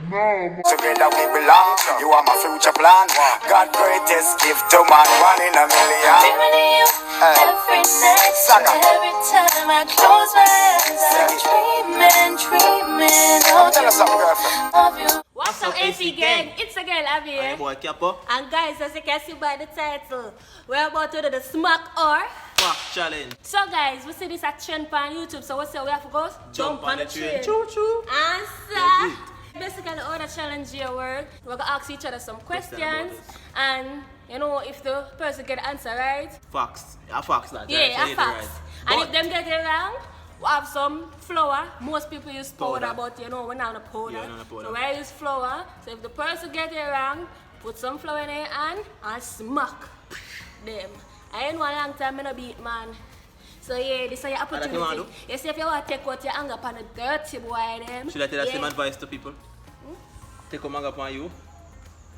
Together we belong. You are my future plan. God greatest gift to man, 1 in a million. Every night, every time I close my eyes, I'm dreaming of you. What's up, AC gang? It's again Abbi. Hey, boy, Capo. And guys, as you can see by the title, we're about to do the smack or Fuck challenge. so guys, we see this at trend on YouTube, so what's we have to go? Jump on the train. Choo choo. That's Answer. Basically, all the challenge here work. We're gonna ask each other some questions, and you know, if the person get the answer right, Facts. A facts that. yeah, right? a facts. And if them get it wrong, we have some flour. Most people use powder, but you know, we're not on a powder. Yeah, not a powder. So we use flour. So if the person get it wrong, put some flour in their hand and smack them. I ain't one long time, I no beat man. So yeah, this is your opportunity. You see, if you want to take out your anger upon the dirty boy them. Should I tell that same advice to people? Take a manga upon you.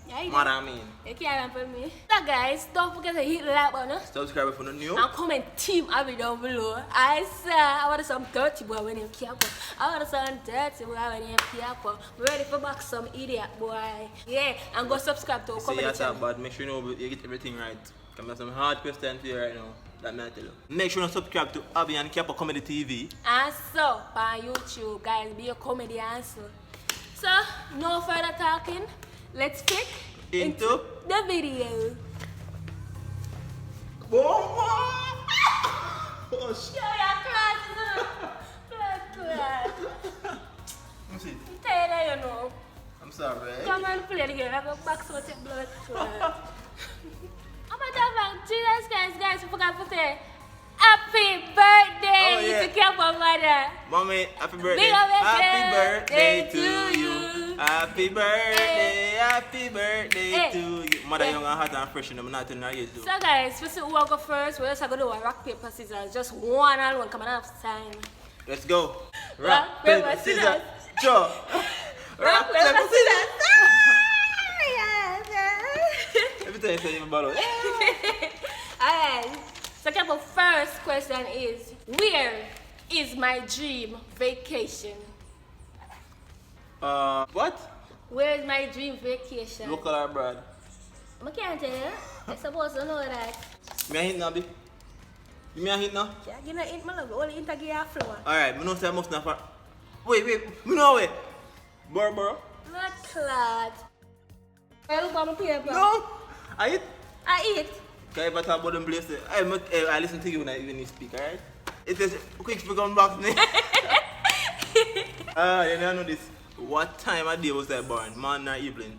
Yeah, you What I mean. You can't run for me. So guys, don't forget to hit the like button. Subscribe if you're not new. And comment Team Abbi down below. I say I want some dirty boy when you care. I want some dirty boy when you care. We're ready for back some idiot boy. Yeah, and go subscribe to our comedy channel. But make sure you know you get everything right. Come have some hard questions here right now. That may I tell you. Make sure you subscribe to Abbi and Capo Comedy TV. And so, on YouTube, guys, be a comedy answer. So, no further talking. Let's get Into the video. Boom! Oh shit. Yo, you're class. Let me see. I'm tired, you know. I'm sorry. Come and play the game. I go back so much blood. I'm gonna Jesus Christ, guys, you forgot to say happy birthday to Capo mother. Mommy, happy birthday. Big up Happy birthday to to you. you. Happy birthday to you. Mother young and hot and fresh and I'm not telling her yet though. So guys, we see who will go first. We're just gonna do a rock, paper, scissors. Just one and one, come on, have time. Let's go. Rock, paper, scissors. Draw. Rock, paper, scissors. Every time you say you're battle. Alright, so Capo, first question is, where is my dream vacation? What? Where is my dream vacation? Local or abroad? I can't tell you. You're supposed to know that. Me a hint now, Abbi? Give me a hint now? Yeah, you know, eat my love. Only into give you a flour. Alright, I know say I must not for... Wait, me know wait. Bro. Not clot. I look at my paper. No! I eat. I eat. Can you ever talk about them places? I listen to you when you speak, alright? It says, quick speak on back me. You know this. What time of day was I born? Man or evening?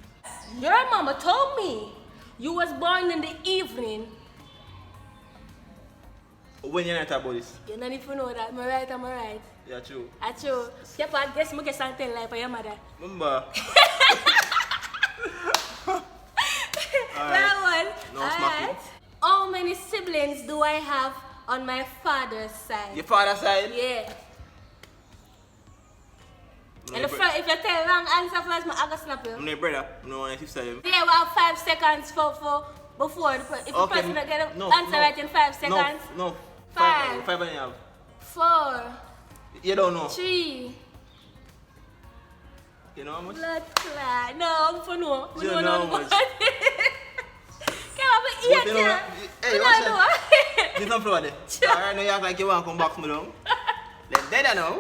Your mama told me you was born in the evening. When you not talk about this? You don't even know that. Am I right? Yeah, true. I true. Keep on guess me get something like for your mother. Remember? That one. No smacking. How many siblings do I have on my father's side? Your father's side? Yeah. And if you tell wrong answer first, I'm gonna slap you. I'm your brother. I'm not one of your sister. Yeah, we have 5 seconds for before if the person don't get the answer right in 5 seconds. No. 5. 5 and a half. 4. You don't know. 3. You know how much? Blood clot. No, for no. You don't know how much. Come on, but eat it. Hey, what's that? There's no flour there. Alright, now you act like you want to come back to me down. Let that know.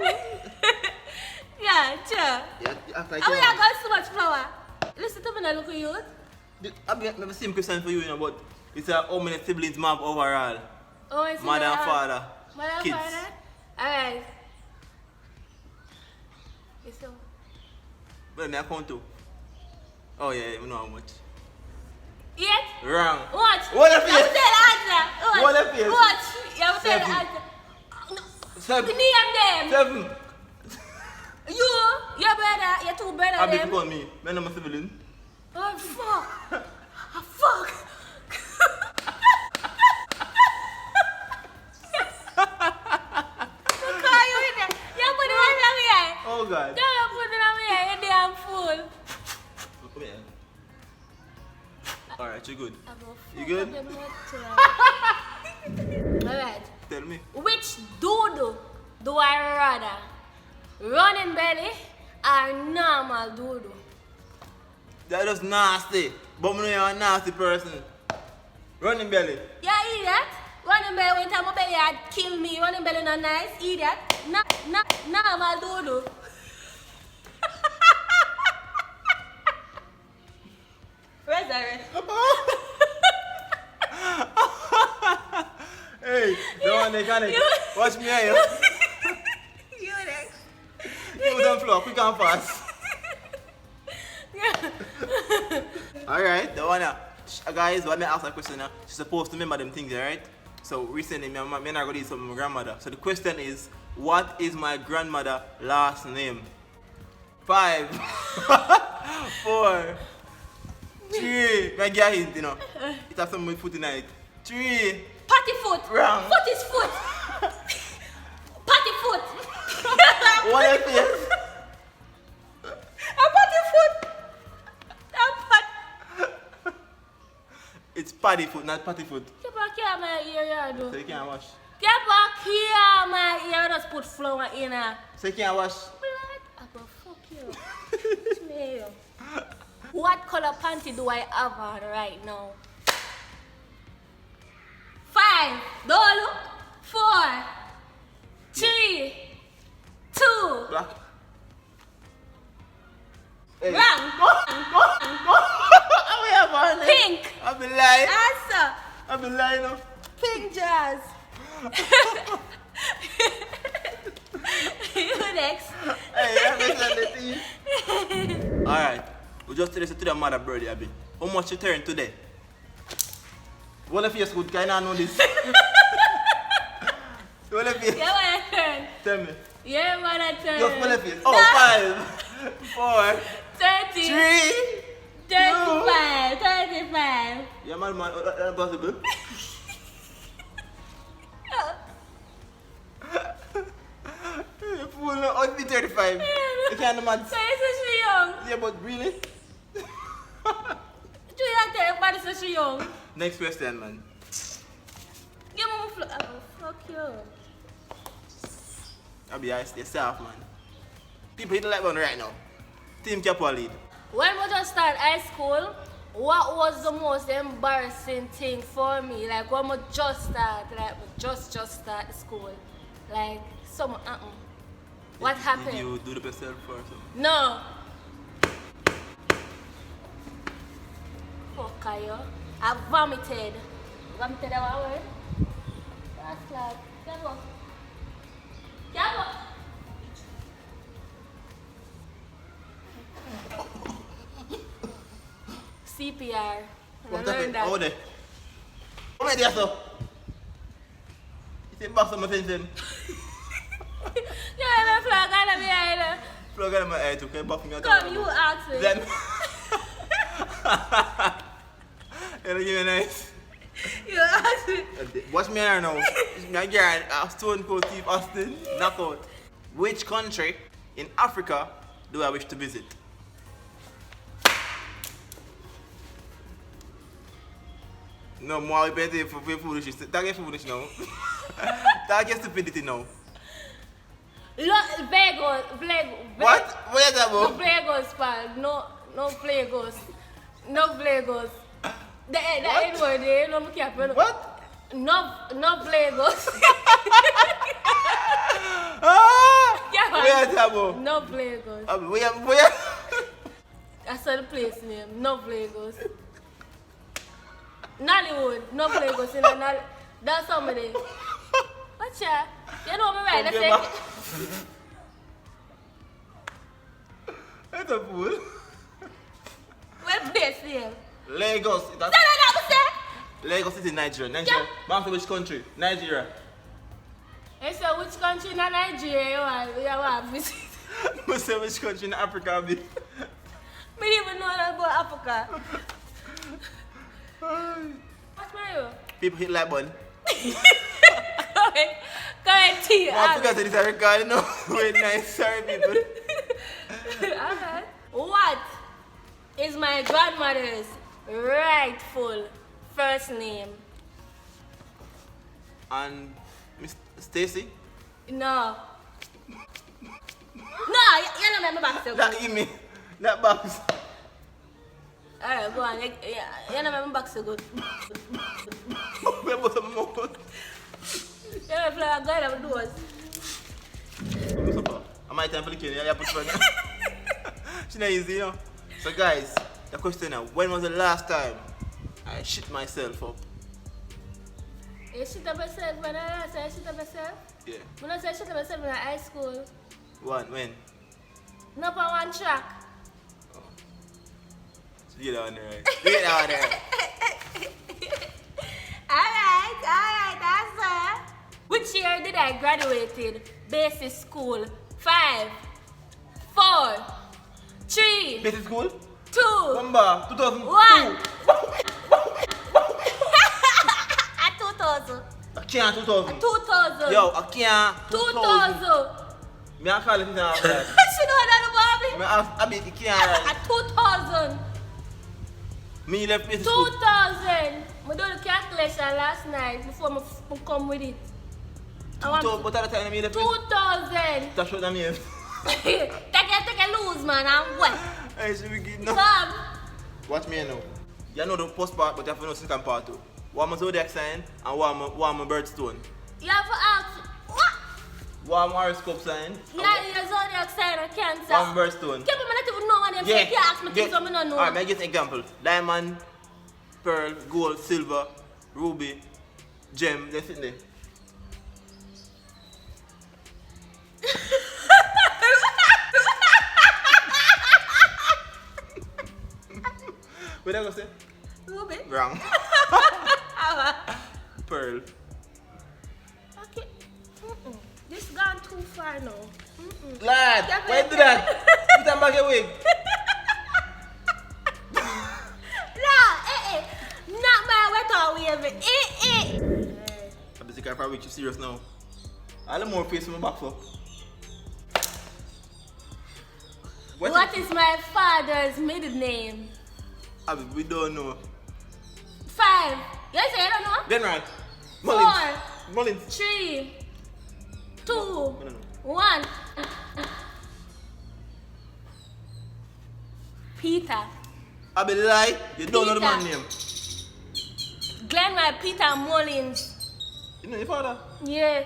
Yeah, sure. You act like How you you got so much flour? Listen to me now, look at you. I've the same question for you, but it's how many siblings you have overall? Oh, it's Mother and father. Mother and Kids. father? Alright. It's so. But I count too. Oh yeah, you know how much. 8? Wrong. What? What if you have to tell the answer. What if you? What? You have to tell the 7. answer. No. 7. Name them. 7. Your brother, your 2 brothers. Abbi call me. Man, I'm a sibling. Oh, fuck. Oh, fuck. Oh God. Don't put it on me, you damn fool. Come here. Alright, you good? You good? good? Alright. Tell me. Which doodoo do I rather? Running belly or normal doodoo? That was nasty. But me know you're a nasty person. Running belly. Yeah, idiot. Running belly when my belly had killed me. Running belly not nice, idiot. Nah, my dodo. Where's that? Hey, don't want watch me here. You next. You don't flow, quick and fast. Alright, the one guys, let me ask a question now. She's supposed to remember them things, alright? So recently, me and I go do something with my grandmother. So the question is, what is my grandmother's last name? 5, 4, 3. I get a hint, you know. It has something with foot in it. 3. Patty foot. Wrong. Foot is foot. Patty foot. What else is? A patty foot. A pat. It's paddy foot, not patty foot. Keep back here, my ear, yeah, So do. you can't wash. Get back here, my ear. Just put flour in her. So you can't wash. Blood, I go fuck you. Smell. What color panty do I have on right now? 5, Dolo, 4, 3, 2. Black. Hey. Wrong. We have on it. Pink. I've been lying. Answer. I've been lying up. Pink jazz. You next. Hey, I'm the team. Alright. We just tell us to the mother birthday, Abbi. How much you turn today? What if you're good? Can I know this? What if you Yeah, what I turn. tell me? Yeah, what I turn. Just what if you? Oh, 5, 4, 30. 3. 35. 35. Yeah, man, that's possible. You fool, no, it be 35. You can't imagine. So is she young? Yeah, but really? Do you like that? Everybody says she young. Next question, man. Give me a floor. Oh, fuck you. Abbi, I stay safe, man. People hit the like button right now. Team Capo lead. When we just start high school, what was the most embarrassing thing for me? Like when we just start, like we just start the school. Like some What happened? Did you do the best self or something? No. Fuck you. I vomited. Vomited that one word? That's like, get up. Get up. CPR. What I learned happened? that. How there? Come here, there, so. You say back some attention. Yeah, I'm a flag on the eye. Plug out of my eye too, can you back me out? Come, you ask me. Then. You're giving nice. You ask me. Watch me here now. My girl, Stone Cold Steve Austin, knockout. Which country in Africa do I wish to visit? No, more better for foolish. That get foolish now. That get stupidity now. What? What is that No about? Plegos, pal. No Plegos. No Plegos. The N word there, no me can't pronounce. What? No Plegos. Ah! Yeah, Where is that about? no Plegos. Where? That's the place name. No Plegos. Nollywood. No Plegos in Nollywood. That's somebody. What's that? You know me right? Okay, Let's That's a fool. Well, place name. Lagos. That's Lagos is in Nigeria. Nigeria. Back to which country? Nigeria. Hey, so which country in Nigeria you want to visit? I say which country in Africa be? Me didn't even know that about Africa. What's my People hit like button. Correct to you. I forgot that it's a record, no? Wait, nice. Sorry, people. Alright. What is my grandmother's rightful first name? And Miss Stacy? No. No, you don't remember back so That good. email. That box. Alright, go on. You know my back so good. Remember some more. Yeah, fly a guy that doors. I might time for the kid. Yeah, put fun. It's not easy, you know. So guys, the question now, when was the last time I shit myself up? You shit up yourself when I say you shit up yourself? Yeah. When I say shit up yourself in high school. When? Not on one track. Oh. So you get on there, right? You get on there. Alright, that's it. Which year did I graduated? Basic school. 5, 4, 3, Basic school? 2, Number 2002. 1. At 2000. I can't 2000. 2000. Yo, I can't 2000. Me I call it now. She know that, Me Bobby. ask Abbi, you can't. At 2000. Me left basic school. 2000. I done the calculation last night before I come with it. I want But at the time me left 2000. That's what I mean. Take a lose, man. I'm wet. Hey, should we get no? Come. Watch me now. You know the first part, but you have to know the second part too. One my zodiac sign and one my birthstone. You have to ask. What? One my horoscope sign. Yeah, your zodiac sign of Cancer. One birthstone. Can't not even know what them say. You ask me things I don't know. Alright, may I give an example. Diamond, pearl, gold, silver, ruby, gem, they're sitting there. What did I go say? Ruby. Wrong. Pearl. Okay. This gone too far now. Lad, Yeah, why do that? Put them back away. No, not my wet or wavy. I'm busy for a week, you serious now? All the more face on my back up. What is my father's middle name? Abbi, we don't know. 5. You say you don't know? Then right. 4, Mullins. 3, 2, No. 1. Peter. Abbi lie, you don't know the Peter. man name. Glenroy Peter Mullins. You know your father? Yeah.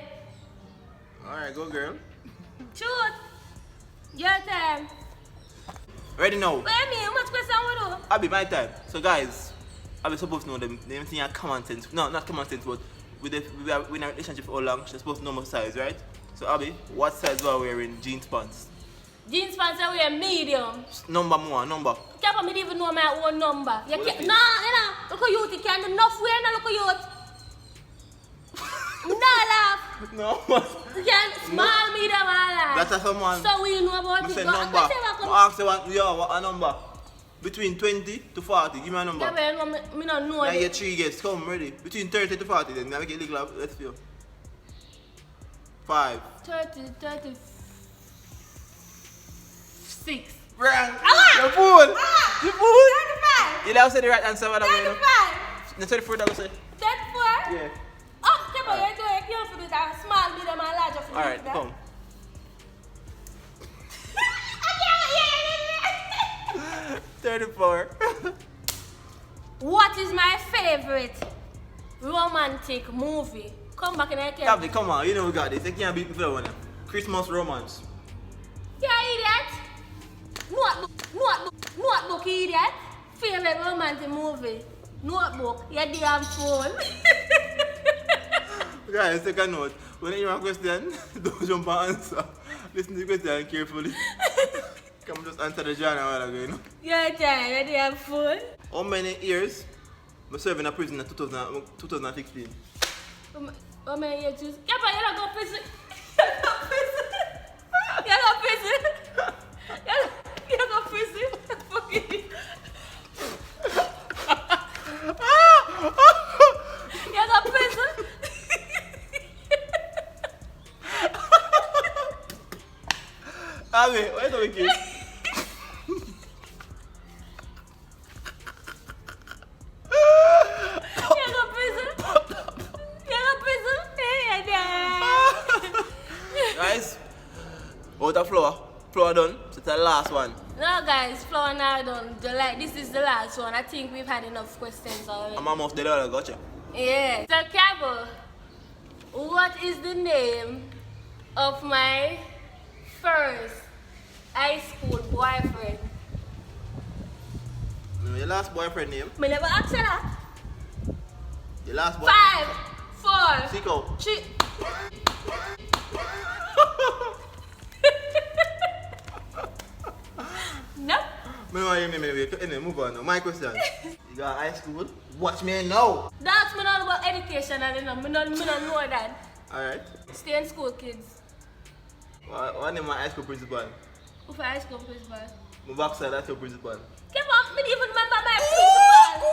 Alright, go girl. Shoot. Your time. Ready now. Wait a minute, how much question we do? Abbi, my time. So guys, Abbi supposed to know them thing are common sense. No, not common sense, but we are in a relationship for how long, she's supposed to know my size, right? So Abbi, what size were we wearing jeans pants? Jeans pants are wear medium. Number more, number. Can't me even know my own number. You What can't, is no, look at you, you can't do enough wear, no, look at you. No laugh. No. You can small, medium, all that. That's a someone. So we know about I it. said Go- number. I say what come- I asked you what a number. Between 20 to 40, give me a number. Yeah, but me don't know Now you it. get 3 guests, come ready. Between 30 to 40 then, now we get legal, let's feel. 5. 36. Wrong. Ah! You fool. You fool. 35. You never said the right answer, what I mean. 35. The 34 that I say. 34. Yeah. Oh, okay, but you're doing it for that small, medium, and large of Alright, come. 34. What is my favorite romantic movie? Come back in the camera. Abbi, come on, you know we got this. You can't beat me for that one. Christmas romance. Yeah, idiot. Notebook, idiot. Favorite romantic movie. Notebook. You damn fool. Guys, take a note. When you hear a question, don't jump and answer. Listen to the question carefully. Come just answer the genre while ago, you know. You're tired, you damn fool. How many years I served in a prison in 2016? How many years? Yeah, but you don't go prison. You go prison. You go prison. Fucking. You go prison. Abbi, why don't we keep? You go prison. You go prison. Yeah. Guys, out of flour done. So it's a last one. No guys, flower now done. This is the last one. I think we've had enough questions already. I'm almost dead, I gotcha. Yeah. So Cabo, what is the name of my first high school boyfriend? Your last boyfriend name? Me never asked you that. Your last boyfriend? 5, 4, Sicko. 3. Nope. Anyway, move on now. My question. You got high school? Watch me now. That's me not about education and you know. Me don't know that. Alright. Stay in school, kids. What name my high school principal? Who for high school principal? My backside, that's your principal. Come on, me don't even remember my principal.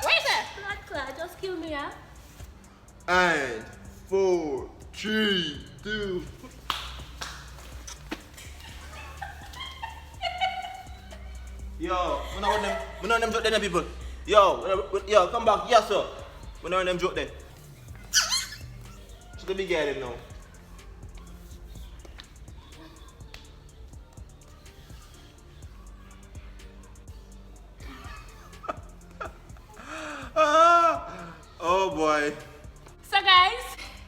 Where is it? Blood clot, just kill me, huh? And 4, 3, 2. Yo, we know them joke there, people. Yo, come back, yes sir. We know them joke there. Should the big guy them now. Oh boy. So guys,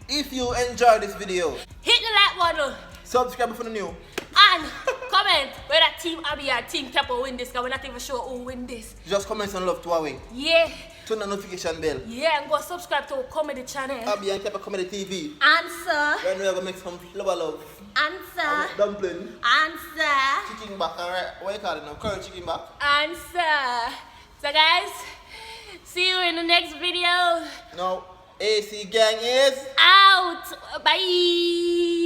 If you enjoyed this video, hit the like button subscribe for the new. and comment whether Team Abbi or Team Capo win this, because we're not even sure who win this. Just comment some love to our wing. Yeah, Turn the notification bell. yeah, and go subscribe to our comedy channel. Abbi and Kepa Comedy TV. Answer, Then we're gonna make some love. answer, Dumpling. answer, Chicken back, alright. What you call it now? Curry chicken back. answer. So guys, see you in the next video. Now, AC gang is Out. Bye.